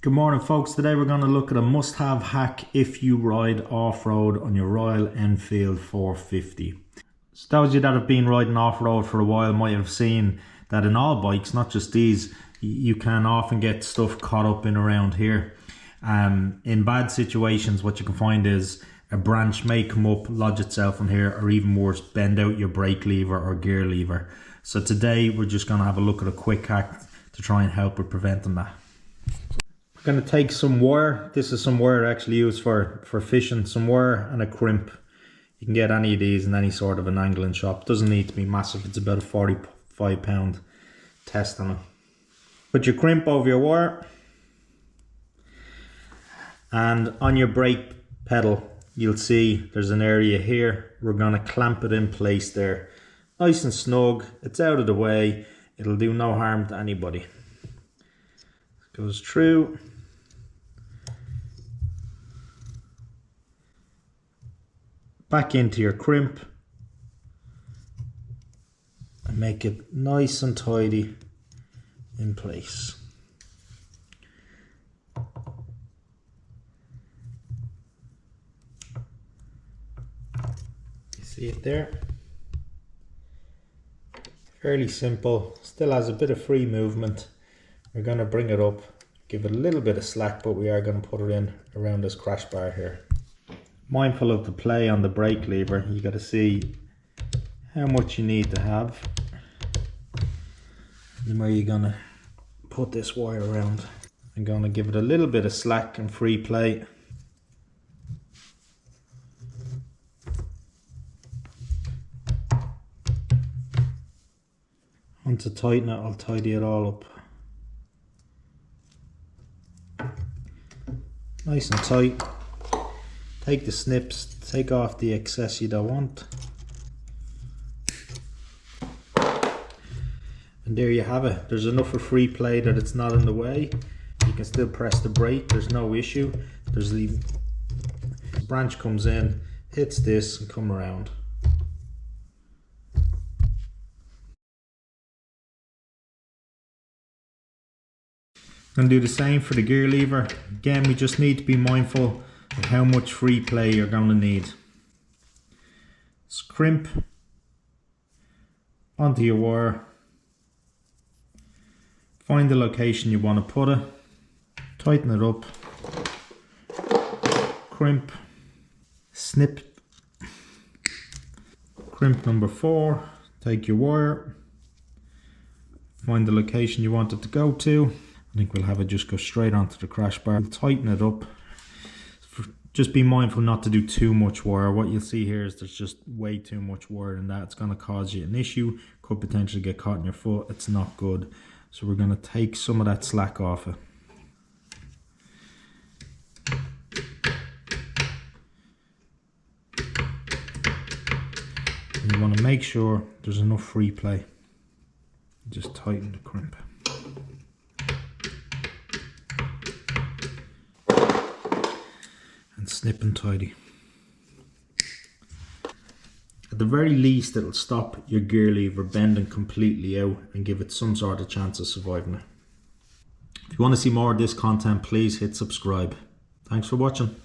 Good morning folks, today we're going to look at a must-have hack if you ride off-road on your Royal Enfield 450. So those of you that have been riding off-road for a while might have seen that in all bikes, not just these, you can often get stuff caught up in around here. In bad situations, what you can find is a branch may come up, lodge itself in here, or even worse, bend out your brake lever or gear lever. So today we're just going to have a look at a quick hack to try and help with preventing that. I'm going to take some wire. This is some wire I actually use for fishing. Some wire and a crimp. You can get any of these in any sort of an angling shop. Doesn't need to be massive. It's about a 45-pound test on it. Put your crimp over your wire, and on your brake pedal you'll see there's an area here. We're going to clamp it in place there. Nice and snug. It's out of the way. It'll do no harm to anybody. Goes through. Back into your crimp and make it nice and tidy in place. You see it there? Fairly simple, still has a bit of free movement. We're going to bring it up, give it a little bit of slack, but we are going to put it in around this crash bar here. Mindful of the play on the brake lever, you got to see how much you need to have and where you're going to put this wire around. I'm going to give it a little bit of slack and free play. Once I tighten it, I'll tidy it all up. Nice and tight. Take the snips, take off the excess you don't want. And there you have it. There's enough of free play that it's not in the way. You can still press the brake, there's no issue. There's the branch comes in, hits this and come around. And do the same for the gear lever. Again, we just need to be mindful of how much free play you're going to need. Crimp onto your wire. Find the location you want to put it. Tighten it up. Crimp. Snip. Crimp number 4. Take your wire. Find the location you want it to go to. I think we'll have it just go straight onto the crash bar. Tighten it up. Just be mindful not to do too much wire. What you'll see here is there's just way too much wire, and that's going to cause you an issue. Could potentially get caught in your foot. It's not good. So we're going to take some of that slack off it. And you want to make sure there's enough free play. Just tighten the crimp. And snip and tidy. At the very least, it'll stop your gear lever bending completely out and give it some sort of chance of surviving it. If you want to see more of this content, please hit subscribe. Thanks for watching.